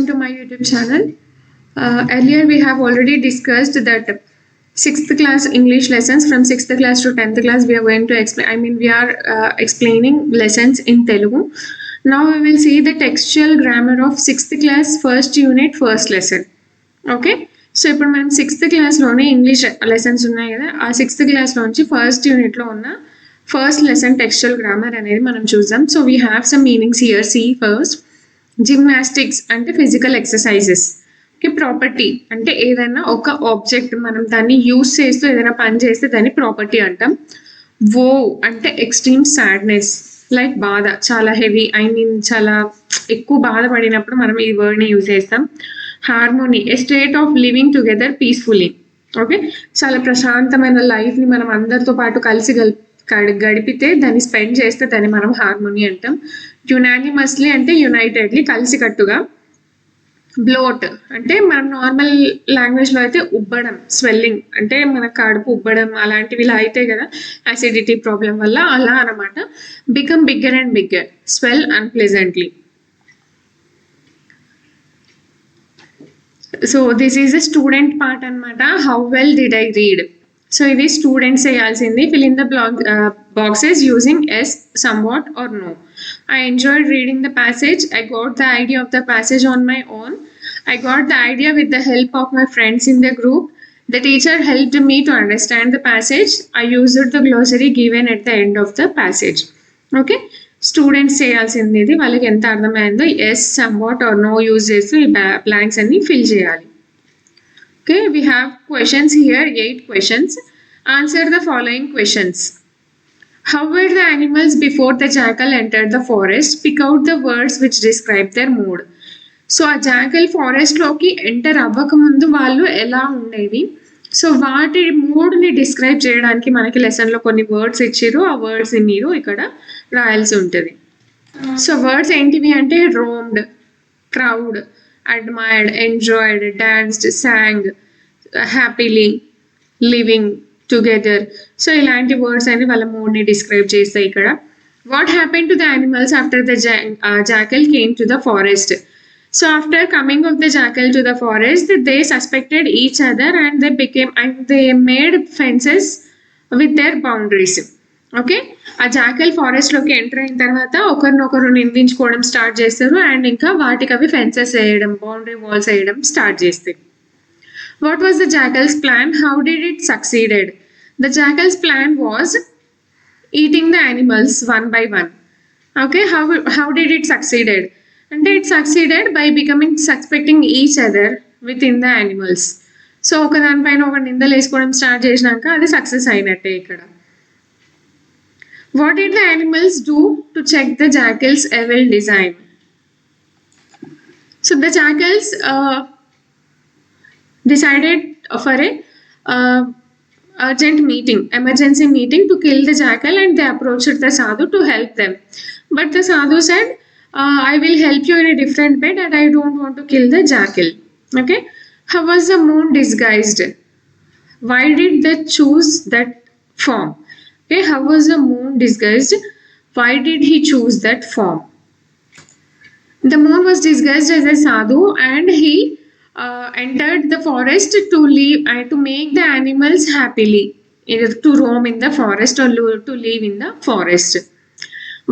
to my YouTube channel. Earlier we have already discussed that 6th class English lessons from 6th class to 10th class we are going to explain. We are explaining lessons in Telugu. Now we will see the textual grammar of 6th class first unit first lesson. Okay. So ఇప్పుడు మనం 6th క్లాస్లోనే English lessons ఉన్నాయి కదా, ఆ 6th క్లాస్లోంచి first యూనిట్లో ఉన్న first lesson textual grammar అనేది మనం చూద్దాం. So we have some meanings here. See first, gymnastics అంటే ఫిజికల్ ఎక్సర్సైజెస్. ఓకే, ప్రాపర్టీ అంటే ఏదైనా ఒక ఆబ్జెక్ట్ మనం దాన్ని యూస్ చేస్తూ ఏదైనా పని చేస్తే దాన్ని ప్రాపర్టీ అంటాం. వో అంటే ఎక్స్ట్రీమ్ సాడ్నెస్, లైక్ బాధ, చాలా హెవీ, చాలా ఎక్కువ బాధపడినప్పుడు మనం ఈ వర్డ్ని యూజ్ చేస్తాం. Harmony, A state of living together peacefully. Okay, చాలా ప్రశాంతమైన లైఫ్ని మనం అందరితో పాటు కలిసి గడిపితే దాన్ని స్పెండ్ చేస్తే దాన్ని మనం హార్మోనీ అంటాం. యునానిమస్లీ అంటే యునైటెడ్లీ, కలిసికట్టుగా. బ్లోట్ అంటే మనం నార్మల్ లాంగ్వేజ్లో అయితే ఉబ్బడం, స్వెల్లింగ్ అంటే మన కడుపు ఉబ్బడం అలాంటివి ఇలా అయితే కదా యాసిడిటీ ప్రాబ్లం వల్ల, అలా అనమాట. Become bigger and bigger, swell unpleasantly. So this is the student part అనమాట. How well did I read. So ఇది స్టూడెంట్స్ చేయాల్సింది. Fill in the boxes using yes, somewhat or no. I enjoyed reading the passage. I got the idea of the passage on my own. I got the idea with the help of my friends in the group. The teacher helped me to understand the passage. I used the glossary given at the end of the passage. Okay, students చేయాల్సింది ఇది. వాళ్ళకి ఎంత అర్థమైందో yes, somewhat or no use చేస్తూ ఈ blanks అన్ని fill చేయాలి. Okay, we have questions here, 8 questions. Answer the following questions. How were the animals before the jackal entered the forest? Pick out the words which describe their mood. So ఆ jackal ఫారెస్ట్లోకి enter అవ్వకముందు వాళ్ళు ఎలా ఉండేవి, so వాటి మూడ్ని describe చేయడానికి మనకి లెసన్లో కొన్ని వర్డ్స్ ఇచ్చారు. ఆ వర్డ్స్ని మీరు ఇక్కడ రాయాల్సి ఉంటుంది. సో వర్డ్స్ ఏంటివి అంటే roamed, crowd, admired, enjoyed, danced, sang, happily, living, together. So ఇలాంటి వర్డ్స్ అని వాళ్ళ మూడ్ని డిస్క్రైబ్ చేస్తాయి ఇక్కడ. What happen to the animals after the jackal came to the forest. So after coming of the jackal to the forest, they suspected each other and they made fences with their boundaries. Okay, ఆ jackal ఫారెస్ట్లోకి enter అయిన తర్వాత ఒకరినొకరు నిందించుకోవడం start చేస్తారు and ఇంకా వాటికి అవి fences వేయడం, boundary walls వేయడం స్టార్ట్ చేస్తాయి. What was the jackal's plan? How did it succeeded? The jackal's plan was eating the animals one by one. Okay, how did it succeeded అంటే it succeeded by becoming suspecting each other within the animals. So ఒకదానిపైన ఒక నిందలు వేసుకోవడం start చేసినాక అది success అయినట్టే ఇక్కడ. What did the animals do to check the jackal's evil design? So the jackals decided for a urgent meeting, emergency meeting to kill the jackal, and they approached the sadhu to help them. But the sadhu said, I will help you in a different way and I don't want to kill the jackal. Okay, how was the moon disguised? Why did they choose that form? Okay, how was the moon disguised? Why did he choose that form? The moon was disguised as a sadhu and he entered the forest to live and to make the animals happily, either to roam in the forest or to live in the forest.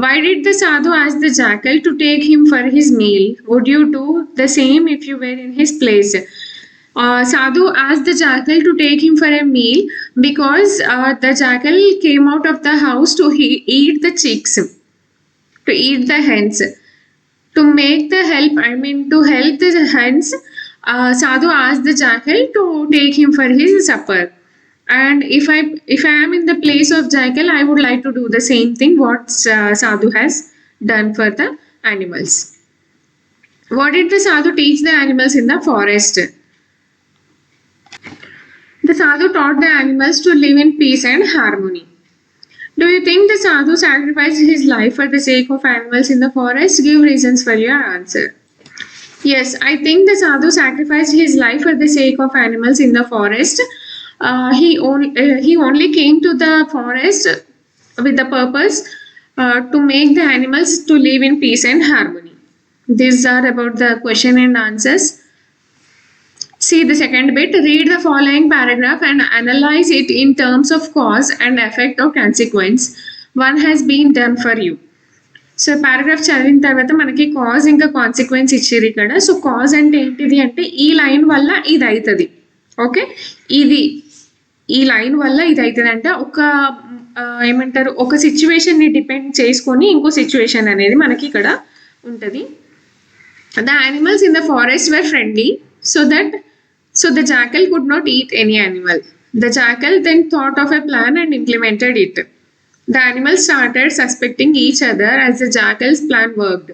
Why did the sadhu ask the jackal to take him for his meal? Would you do the same if you were in his place? Sadhu asked the jackal to take him for a meal because the jackal came out of the house to eat the chicks, to eat the hens. To help the hens, Sadhu asked the jackal to take him for his supper. And if I am in the place of jackal, I would like to do the same thing what Sadhu has done for the animals. What did the Sadhu teach the animals in the forest? The sadhu taught the animals to live in peace and harmony. Do you think the sadhu sacrificed his life for the sake of animals in the forest? Give reasons for your answer. Yes, I think the sadhu sacrificed his life for the sake of animals in the forest. He only came to the forest with the purpose to make the animals to live in peace and harmony. These are about the question and answers. See the second bit. Read the following paragraph and analyze it in terms of cause and effect or consequence. One has been done for you. So paragraph చదివిన తర్వాత మనకి cause ఇంకా consequence ఇచ్చారు ఇక్కడ. So cause అంటే ఏంటిది అంటే ఈ లైన్ వల్ల ఇది అవుతుంది. ఓకే, ఇది ఈ లైన్ వల్ల ఇది అవుతుంది అంటే ఒక ఏమంటారు, ఒక సిచ్యువేషన్ని డిపెండ్ చేసుకొని ఇంకో సిచ్యువేషన్ అనేది మనకి ఇక్కడ ఉంటుంది. The animals in the forest were friendly so the jackal could not eat any animal. The jackal then thought of a plan and implemented it. The animals started suspecting each other as the jackal's plan worked.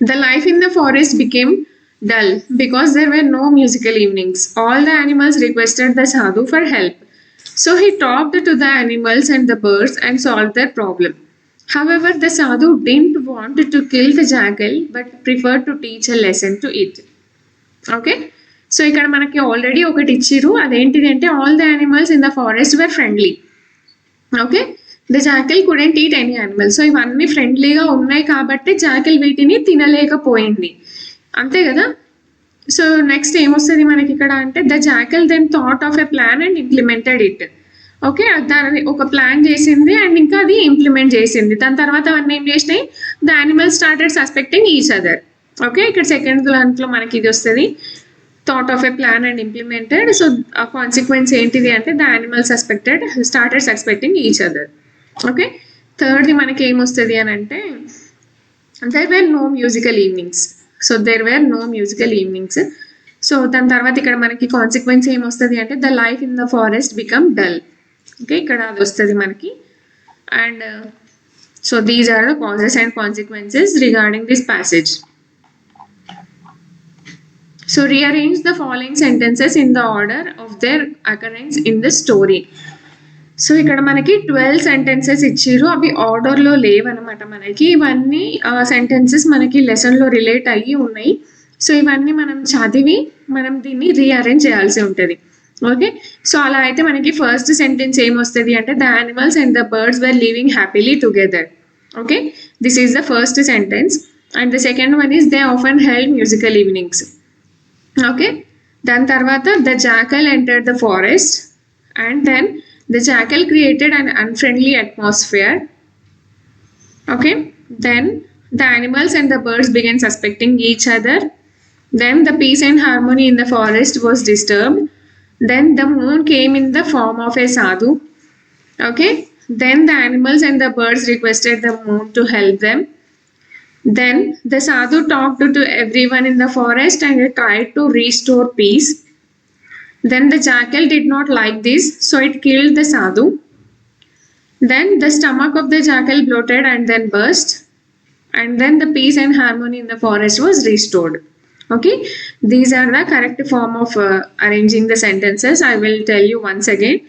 The life in the forest became dull because there were no musical evenings. All the animals requested the sadhu for help. So he talked to the animals and the birds and solved their problem. However, the sadhu didn't want to kill the jackal but preferred to teach a lesson to it. Okay? So ఇక్కడ మనకి already ఒకటి ఇచ్చిరు, అదేంటిది అంటే all the animals in the forest were friendly. Okay, the jackal couldn't eat any animal. So ఇవన్నీ ఫ్రెండ్లీగా ఉన్నాయి కాబట్టి జాకిల్ వీటిని తినలేకపోయింది, అంతే కదా. సో నెక్స్ట్ ఏమొస్తుంది మనకి ఇక్కడ అంటే the jackal then thought of a plan and implemented it. Okay, దాని ఒక ప్లాన్ చేసింది అండ్ ఇంకా అది ఇంప్లిమెంట్ చేసింది. దాని తర్వాత అవన్నీ ఏం చేసినాయి, the animals started suspecting each other. Okay, ఇక్కడ సెకండ్ దాంట్లో మనకి ఇది వస్తుంది, thought of a plan and implemented. So a consequence ఏంటిది అంటే the animals started suspecting each other. Okay, థర్డ్ది మనకి ఏమొస్తుంది అని అంటే there were no musical evenings. So దాని తర్వాత ఇక్కడ మనకి కాన్సిక్వెన్స్ ఏమొస్తుంది అంటే the life in the forest become dull. Okay, ఇక్కడ అది వస్తుంది మనకి. And so these are the causes and consequences regarding this passage. So rearrange the following sentences in the order of their occurrence in the story. So ఇక్కడ మనకి 12 sentences ఇచ్చిర్రు, అవి ఆర్డర్లో లేవన్నమాట. మనకి ఇవన్నీ సెంటెన్సెస్ మనకి లెసన్లో రిలేట్ అయ్యి ఉన్నాయి. సో ఇవన్నీ మనం చదివి మనం దీన్ని రీఅరేంజ్ చేయాల్సి ఉంటుంది. ఓకే, సో అలా అయితే మనకి ఫస్ట్ సెంటెన్స్ ఏమొస్తుంది అంటే the animals and the birds were living happily together. Okay, this is the first sentence. And the second one is they often held musical evenings. Okay, దాని తర్వాత the jackal entered the forest and then the jackal created an unfriendly atmosphere. Okay, then the animals and the birds began suspecting each other. Then the peace and harmony in the forest was disturbed. Then the moon came in the form of a sadhu. Okay, then the animals and the birds requested the moon to help them. Then the sadhu talked to everyone in the forest and tried to restore peace. Then the jackal did not like this, so it killed the sadhu. Then the stomach of the jackal bloated and then burst. And then the peace and harmony in the forest was restored. Okay, these are the correct form of arranging the sentences. I will tell you once again.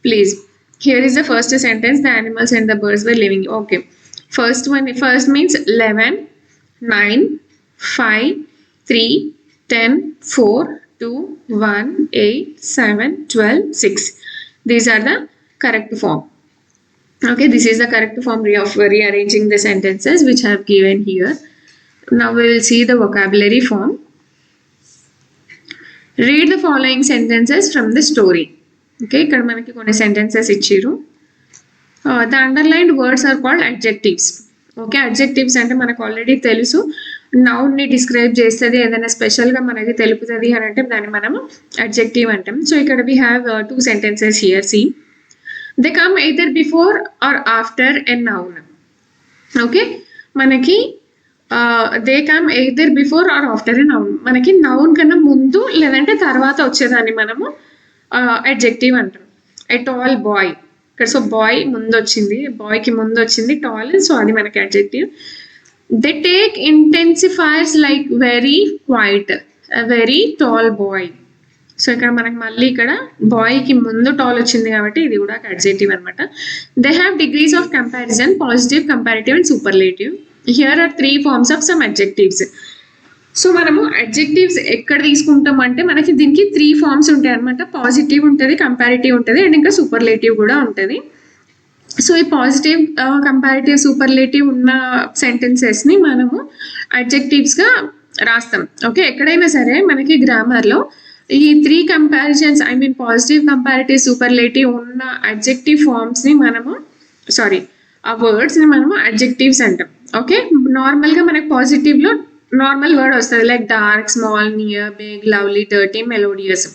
Please, here is the first sentence, the animals and the birds were living. Okay. First means 11, 9, 5, 3, 10, 4, 2, 1, 8, 7, 12, 6. These are the correct form. Okay, this is the correct form of rearranging the sentences which I have given here. Now we will see the vocabulary form. Read the following sentences from the story. Okay, ఇక్కడ మనకి కొన్ని sentences ఇచ్చిరు. The underlined words are called adjectives. Okay, adjectives అంటే మనకు already తెలుసు, నౌన్ని describe చేస్తుంది, ఏదైనా స్పెషల్గా మనకి తెలుపుతుంది అని అంటే దాన్ని మనము అడ్జెక్టివ్ అంటాం. సో ఇక్కడ we have 2 sentences here. See, they come either before or after a noun. Okay, మనకి they come either before or after a noun. మనకి నౌన్ కన్నా ముందు లేదంటే తర్వాత వచ్చేదాన్ని మనము అడ్జెక్టివ్ అంటాం. ఎ టాల్ బాయ్, ఇక్కడ సో బాయ్ ముందు వచ్చింది, బాయ్కి ముందు వచ్చింది టాల్, సో అది మనకి adjective. They take intensifiers like very quite, very tall boy. So ఇక్కడ మనకి మళ్ళీ ఇక్కడ బాయ్కి ముందు టాల్ వచ్చింది కాబట్టి ఇది కూడా అడ్జెక్టివ్ అనమాట. They have degrees of comparison, positive, comparative and superlative. Here are 3 forms of some adjectives. So మనము అడ్జెక్టివ్స్ ఎక్కడ తీసుకుంటాం అంటే మనకి దీనికి 3 forms ఉంటాయి అనమాట. పాజిటివ్ ఉంటుంది, కంపారిటివ్ ఉంటుంది అండ్ ఇంకా సూపర్లేటివ్ కూడా ఉంటుంది. సో ఈ పాజిటివ్ కంపారిటివ్ సూపర్లేటివ్ ఉన్న సెంటెన్సెస్ని మనము అడ్జెక్టివ్స్గా రాస్తాం. ఓకే, ఎక్కడైనా సరే మనకి గ్రామర్లో ఈ 3 comparisons I mean positive comparative superlative ఉన్న అడ్జెక్టివ్ ఫార్మ్స్ని మనము ఆ వర్డ్స్ని మనము అడ్జెక్టివ్స్ అంటాం. ఓకే, నార్మల్గా మనకి పాజిటివ్లో నార్మల్ వర్డ్ వస్తుంది like dark, small, near, big, lovely, dirty, melodious.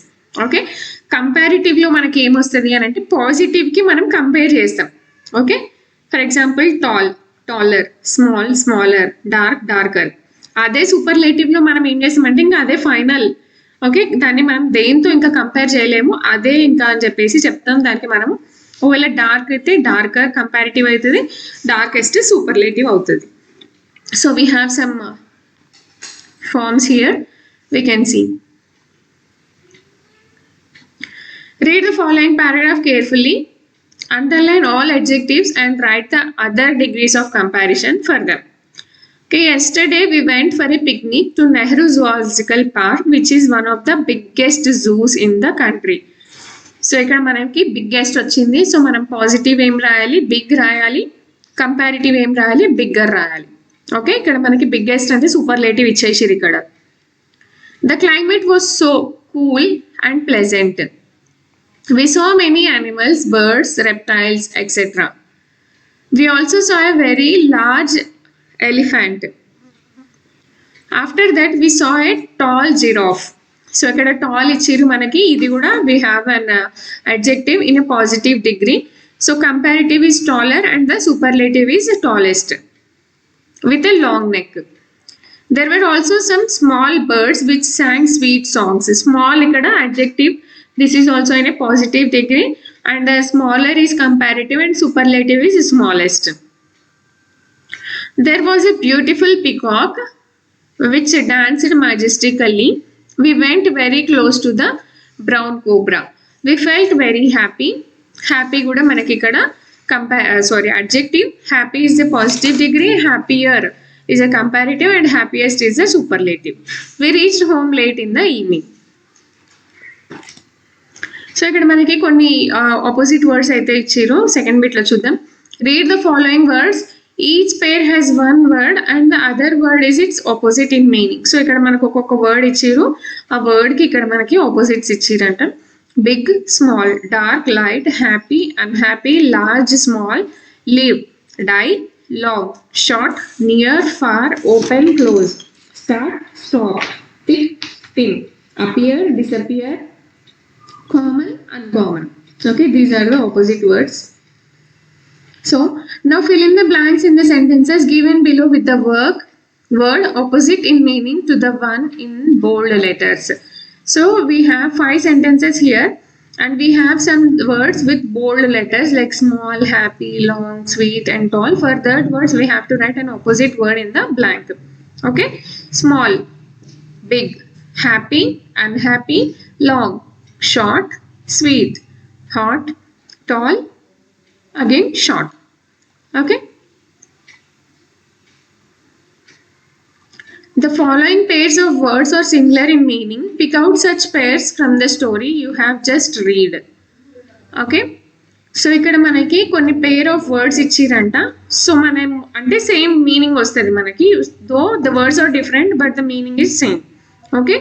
Okay, కంపారిటివ్లో మనకి ఏమొస్తుంది అని అంటే పాజిటివ్కి మనం కంపేర్ చేస్తాం. Okay, for example tall, taller, small, smaller, dark, darker. అదే సూపర్లేటివ్లో మనం ఏం చేస్తామంటే ఇంకా అదే ఫైనల్. ఓకే, దాన్ని మనం దేంతో ఇంకా కంపేర్ చేయలేము, అదే ఇంకా అని చెప్పేసి చెప్తాం. దానికి మనము ఒకవేళ డార్క్ అయితే డార్కర్ కంపారిటివ్ అవుతుంది, డార్కెస్ట్ సూపర్లేటివ్ అవుతుంది. So we have some forms here we can see. Read the following paragraph carefully, underline all adjectives and write the other degrees of comparison for them. Okay, yesterday we went for a picnic to Nehru Zoological Park, which is one of the biggest zoos in the country. So ఇక్కడ మనకి biggest వచ్చింది. So మనం positive ఏం రాయాలి, big రాయాలి, comparative ఏం రాయాలి, bigger రాయాలి. ఓకే, ఇక్కడ మనకి బిగ్గెస్ట్ అంటే సూపర్లేటివ్ ఇచ్చేసిరు ఇక్కడ. The climate was so cool and pleasant. We saw many animals, birds, reptiles, etc. We also saw a very large elephant. After that we saw a tall giraffe. So ఇక్కడ tall ఇచ్చిరు మనకి, ఇది కూడా we have an adjective in a positive degree. So comparative is taller and the superlative is tallest with a long neck. There were also some small birds which sang sweet songs. Small ikkada adjective, this is also in a positive degree, and the smaller is comparative and superlative is smallest. There was a beautiful peacock which danced majestically. We went very close to the brown cobra. We felt very happy. Happy kuda manaki ikkada adjective. Happy is the positive degree, happier is a comparative, and happiest is a superlative. We reached home late in the evening. So ఇక్కడ మనకి కొన్ని opposite words అయితే ఇచ్చారు. Second బిట్లో చూద్దాం. Read the following words, each pair has one word and the other word is its opposite in meaning. So ఇక్కడ మనకు ఒక్కొక్క వర్డ్ ఇచ్చారు, ఆ వర్డ్కి ఇక్కడ మనకి ఆపోజిట్స్ ఇచ్చిరంట. Big, small, dark, light, happy, unhappy, large, small, live, die, long, short, near, far, open, close, start, stop, thick, thin, appear, disappear, common, uncommon. Okay, these are the opposite words. So now fill in the blanks in the sentences given below with the word opposite in meaning to the one in bold letters. So we have 5 sentences here. And we have some words with bold letters like small, happy, long, sweet, and tall. For that words, we have to write an opposite word in the blank. Okay, small, big, happy, unhappy, long, short, sweet, hot, tall, again short. Okay. The following pairs of words are similar in meaning. Pick out such pairs from the story you have just read. Okay. So ఇక్కడ మనకి కొన్ని pair of words ఇచ్చిరంట. So మనం అంటే same meaning వస్తుంది మనకి, though the words are different but the meaning is same. Okay,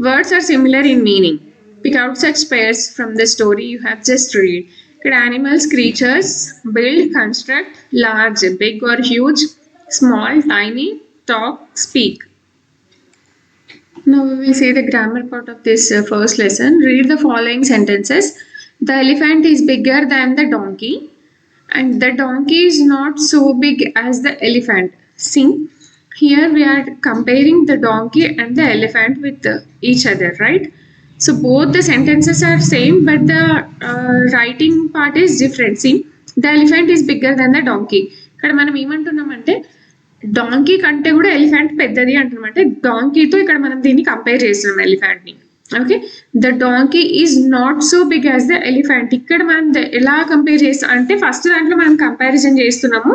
words are similar in meaning. Pick out such pairs from the story you have just read. ఇక్కడ animals, creatures, build, construct, large, big or huge, small, tiny, talk, speak. Now we will see the grammar part of this first lesson. Read the following sentences. The elephant is bigger than the donkey and the donkey is not so big as the elephant. See, here we are comparing the donkey and the elephant with each other, right? So both the sentences are same but the writing part is different. See, the elephant is bigger than the donkey. ఇక్కడ మనం ఏమంటున్నామంటే donkey కంటే కూడా elephant పెద్దది అంటున్నామంటే డాంకీతో ఇక్కడ మనం దీన్ని compare చేస్తున్నాం ఎలిఫెంట్ని. Okay, the donkey is not so big as the elephant. ఇక్కడ మనం ఎలా కంపేర్ చేస్తాం అంటే ఫస్ట్ దాంట్లో మనం కంపారిజన్ చేస్తున్నాము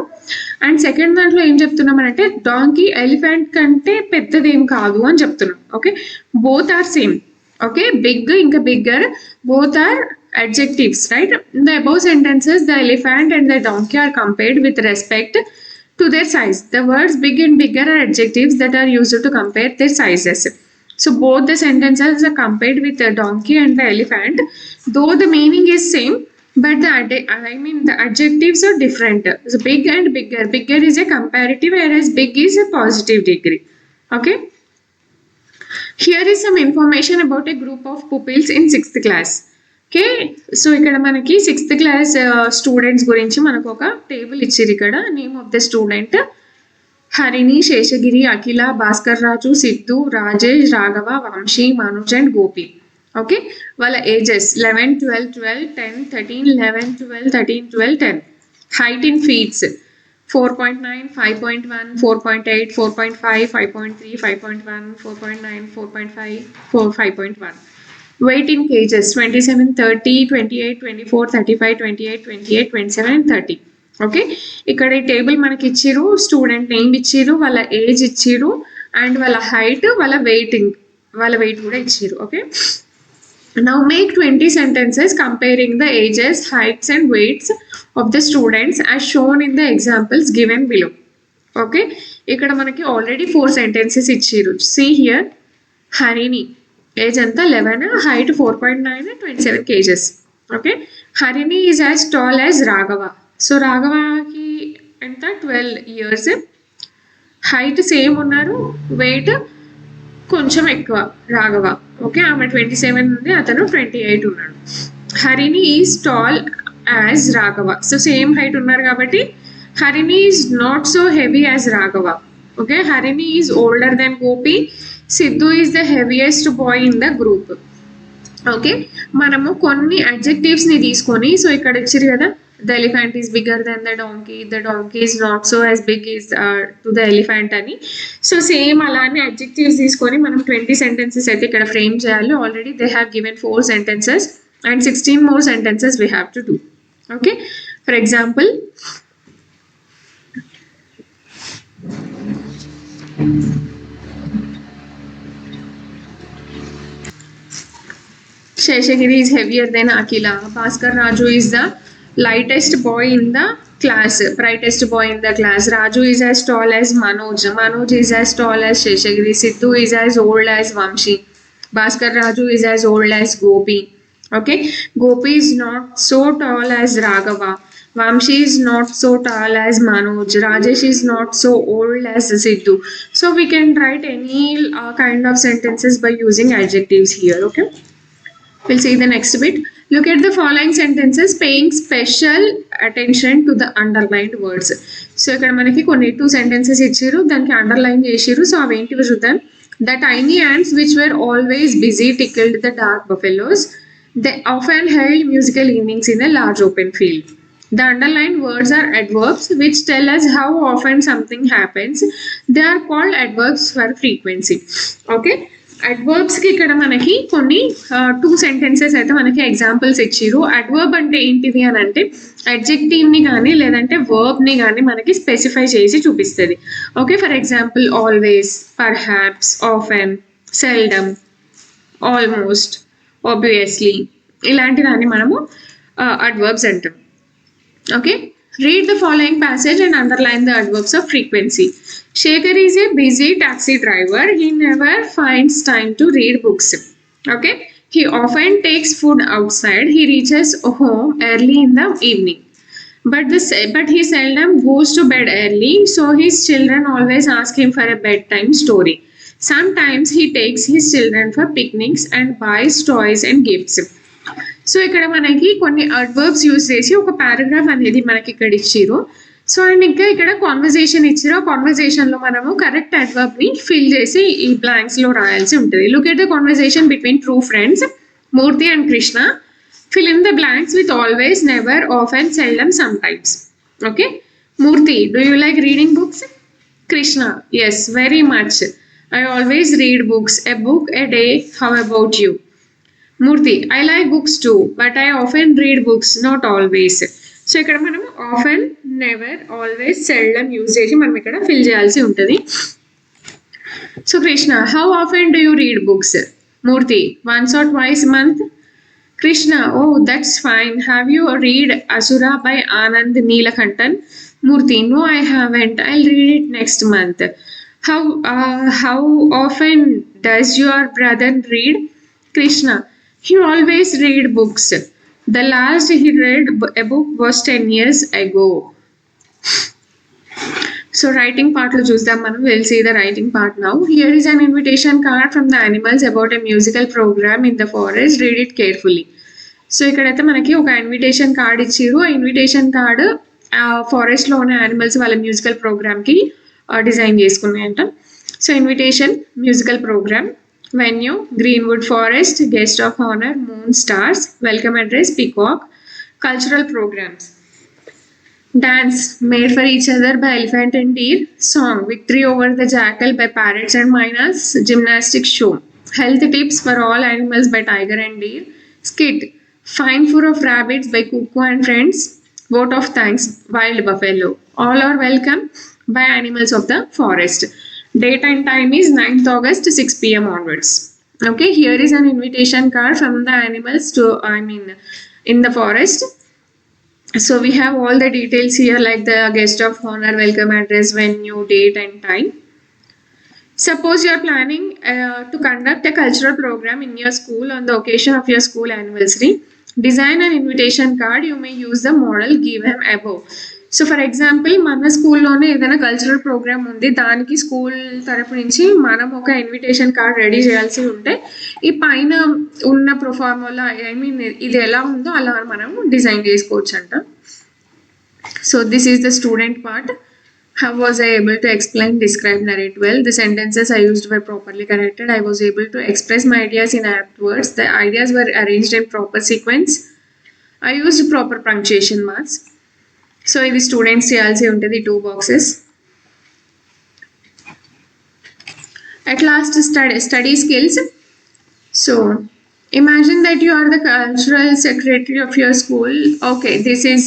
అండ్ సెకండ్ దాంట్లో ఏం చెప్తున్నాం అంటే డాంకీ ఎలిఫెంట్ కంటే పెద్దదేం కాదు అని చెప్తున్నాం. Okay, both are same. Okay, big ఇంకా bigger both are adjectives, right? In the above sentences, the elephant and the donkey are compared with respect to their size. The words big and bigger are adjectives that are used to compare their sizes. So both the sentences are compared with the donkey and the elephant, though the meaning is same, but the adjectives are different. So big and bigger. Bigger is a comparative, whereas big is a positive degree. Okay. Here is some information about a group of pupils in 6th class. Okay, so ఇక్కడ మనకి 6th class students గురించి మనకు ఒక table ఇచ్చారు. ఇక్కడ name of the student Harini, Seshagiri, Akhila, Bhaskar Raju, Siddhu, Rajesh, Raghava, Vamshi, Manoj and Gopi. Okay, వాళ్ళ ages 11, 12, 12, 10, 13, 11, 12, 13, 12, 10. Height in feets 4.9, 5.1, 4.8, 4.5, 5.3, 5.1, 4.9, 4.5, 5.1. Weight in kgs 27, 30, 28, 24, 35, 28, 28, 27 and 30. Okay, ఇక్కడ ఈ టేబుల్ మనకి ఇచ్చిరు, స్టూడెంట్ నేమ్ ఇచ్చిరు, వాళ్ళ ఏజ్ ఇచ్చిరు అండ్ వాళ్ళ హైట్, వాళ్ళ వెయిట్ కూడా ఇచ్చిరు. Okay, now make 20 sentences comparing the ages, heights and weights of the students as shown in the examples given below. Okay, ఇక్కడ మనకి ఆల్రెడీ 4 sentences ఇచ్చిరు. See here, హరిణి ఏజ్ ఎంత 11, height 4.9, 27 kgs. Okay, Harini is as tall as Raghava. So రాఘవకి ఎంత 12 years, height same ఉన్నారు, weight కొంచెం ఎక్కువ Raghava. Okay, ఆమె 27 ఉంది, అతను 28 ఉన్నాడు. Harini is tall as Raghava. So same height ఉన్నారు కాబట్టి Harini is not so heavy as Raghava. Okay, Harini is older than Gopi. Siddhu is the heaviest boy in the group. Okay, మనము కొన్ని అడ్జెక్టివ్స్ ని తీసుకొని, సో ఇక్కడ ఇచ్చారు కదా, the elephant is bigger than the donkey is not so as big as to the elephant అని. So same అలానే adjectives తీసుకొని మనం 20 sentences అయితే ఇక్కడ ఫ్రేమ్ చేయాలి. Already they have given 4 sentences and 16 more sentences we have to do. Okay, for example, Sheshagiri is heavier than Akila. Bhaskar Raju is the lightest boy in the class, brightest boy in the class. Raju is as tall as Manoj. Manoj is as tall as Sheshagiri. Siddhu is as old as Vamshi. Bhaskar Raju is as old as Gopi. Okay, Gopi is not so tall as Raghava. Vamshi is not so tall as Manoj. Rajesh is not so old as Siddhu. So we can write any kind of sentences by using adjectives here. Okay, we'll see the next bit. Look at the following sentences paying special attention to the underlined words. So ఇక్కడ మనకి కొన్ని 2 sentences ఇచ్చారు, దానికి underline చేసిరు. So అవేంటివి చూద్దాం. The tiny ants which were always busy tickled the dark buffaloes. They often held musical evenings in a large open field. The underlined words are adverbs which tell us how often something happens. They are called adverbs for frequency. Okay, adverbs కి ఇక్కడ మనకి కొన్ని 2 sentences అయితే మనకి examples ఇచ్చిరు. Adverb అంటే ఏంటిది అని అంటే అడ్జెక్టివ్ ని కానీ లేదంటే వర్బ్ ని కానీ మనకి స్పెసిఫై చేసి చూపిస్తుంది. Okay, for example always, perhaps, often, seldom, almost, obviously, ఇలాంటి దాన్ని మనము అడ్వర్బ్స్ అంటాం. Okay, read the following passage and underline the adverbs of frequency. Shekhar is a busy taxi driver. He never finds time to read books. Okay, he often takes food outside. He reaches home early in the evening. But he seldom goes to bed early, so his children always ask him for a bedtime story. Sometimes he takes his children for picnics and buys toys and gifts. So ఇక్కడ మనకి కొన్ని adverbs use చేసి ఒక paragraph అనేది మనకి ఇక్కడ ఇచ్చిరు. So and ఇంకా ఇక్కడ కాన్వర్జేషన్ ఇచ్చిరు. ఆ కాన్వర్జేషన్ లో మనము కరెక్ట్ అడ్వర్బ్ ని ఫిల్ చేసి ఈ బ్లాంక్స్ లో రాయాల్సి ఉంటుంది. Look at the conversation between two friends Murthy and Krishna. Fill in the blanks with always, never, often, seldom, sometimes. Okay, Murthy, do you like reading books? Krishna, yes, very much. I always read books, a book a day. How about you? Murthy, I like books too, but I often read books, not always. So ఇక్కడ మనం often, never, always, seldom use చేసి మనం ఇక్కడ fill చేయాల్సి ఉంటుంది. So Krishna, how often do you read books? Murthy, once or twice month. Krishna, oh, that's fine. Have you read Asura by Anand Neelakantan? Murthy, no, I haven't. I'll read it next month. How often does your brother read? Krishna, he always read books. The last he read a book was 10 years ago. So writing part lo చూద్దాం మనం. We'll see the writing part now. Here is an invitation card from the animals about a musical program in the forest. Read it carefully. So ఇక్కడైతే మనకి ఒక invitation card ఇచ్చిర్రు. ఆ invitation card ఫారెస్ట్లో ఉన్న animals వాళ్ళ మ్యూజికల్ ప్రోగ్రామ్కి design చేసుకున్నాయంట. So invitation musical programme, venue Greenwood Forest, guest of honour moon stars, welcome address peacock, cultural programmes, dance made for each other by elephant and deer, song victory over the jackal by parrots and miners, gymnastics show, health tips for all animals by tiger and deer, skit fine fur of rabbits by cuckoo and friends, vote of thanks wild buffalo, all are welcome by animals of the forest. Date and time is 9th August 6 p.m. onwards. Okay, here is an invitation card from the animals to in the forest. So we have all the details here like the guest of honor, welcome address, venue, date and time. Suppose you are planning to conduct a cultural program in your school on the occasion of your school anniversary. Design an invitation card. You may use the model given above. So for example మన స్కూల్లోనే ఏదైనా cultural programme ఉంది, దానికి school తరపు నుంచి మనం ఒక invitation card ready చేయాల్సి ఉంటే ఈ పైన ఉన్న ప్రొఫార్మోలా ఇది ఎలా ఉందో అలా మనం డిజైన్ చేసుకోవచ్చు అంట. So this is the student part. How was I able to explain, describe, narrate well? The sentences I used were properly corrected. I was able to express my ideas in apt words. The ideas were arranged in proper sequence. I used proper punctuation marks. So ఇది students చేయాల్సి ఉంటుంది 2 boxes. At last, study skills. So imagine that you are the cultural secretary of your school. Okay, this is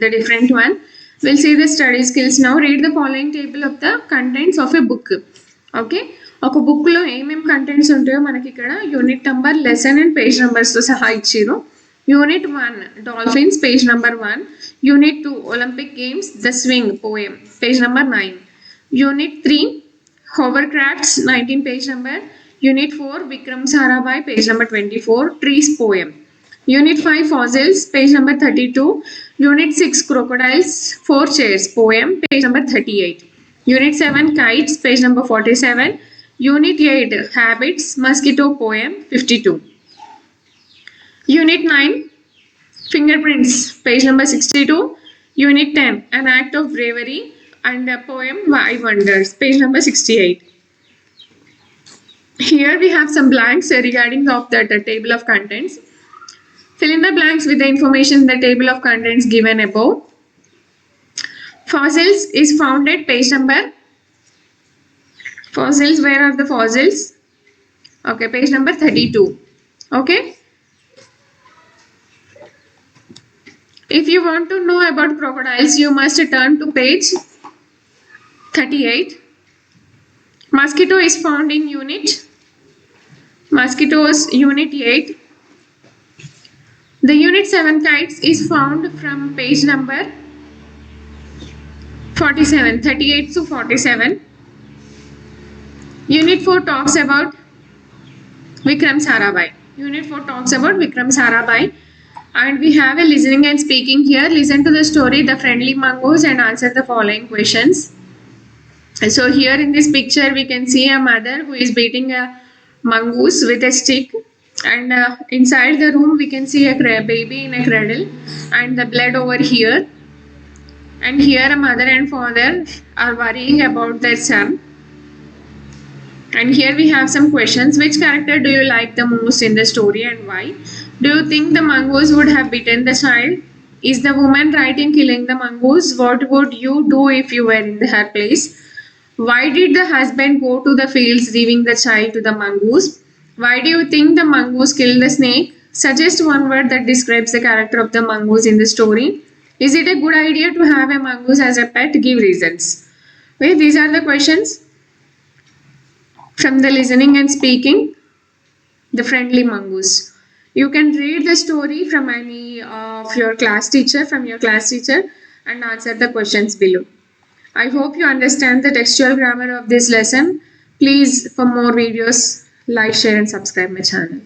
the different one. We'll see the study skills now. Read the following table of the contents of a book. Okay, ఒక బుక్లో ఏమేమి contents ఉంటాయో మనకి ఇక్కడ unit number, lesson and page నెంబర్స్తో సహా ఇచ్చిరు. Unit 1 Dolphins, page number 1. Unit 2 Olympic Games, The Swing, poem, page number 9. Unit 3 Hovercrafts, 19 page number. Unit 4 Vikram Sarabhai, page number 24, Trees, poem. Unit 5 Fossils, page number 32. Unit 6 Crocodiles, 4 chairs, poem, page number 38. Unit 7 Kites, page number 47. Unit 8 Habits, Mosquito, poem, 52. Unit 9 Fingerprints, page number 62. Unit 10 An Act of Bravery and a poem, Why Wonders, page number 68. Here we have some blanks regarding of that table of contents. Fill in the blanks with the information in the table of contents given above. Fossils is found at page number. Fossils, where are the fossils? Okay, page number 32. Okay. If you want to know about crocodiles, you must turn to page 38. Mosquito is found in Mosquitoes, Unit 8. The Unit 7 Kites is found from page number 47, 38 to 47. Unit 4 talks about Vikram Sarabhai. Unit 4 talks about Vikram Sarabhai. And we have a listening and speaking here. Listen to the story, The Friendly Mongoose, and answer the following questions. So here in this picture, we can see a mother who is beating a mongoose with a stick. And inside the room, we can see a baby in a cradle and the blood over here. And here a mother and father are worrying about their son. And here we have some questions. Which character do you like the most in the story and why? Do you think the mongoose would have bitten the child? Is the woman right in killing the mongoose? What would you do if you were in her place? Why did the husband go to the fields leaving the child to the mongoose? Why do you think the mongoose killed the snake? Suggest one word that describes the character of the mongoose in the story. Is it a good idea to have a mongoose as a pet? Give reasons. Okay, these are the questions from the listening and speaking. The Friendly Mongoose. You can read the story from any of your class teacher, and answer the questions below. I hope you understand the textual grammar of this lesson. Please, for more videos, like, share, and subscribe my channel.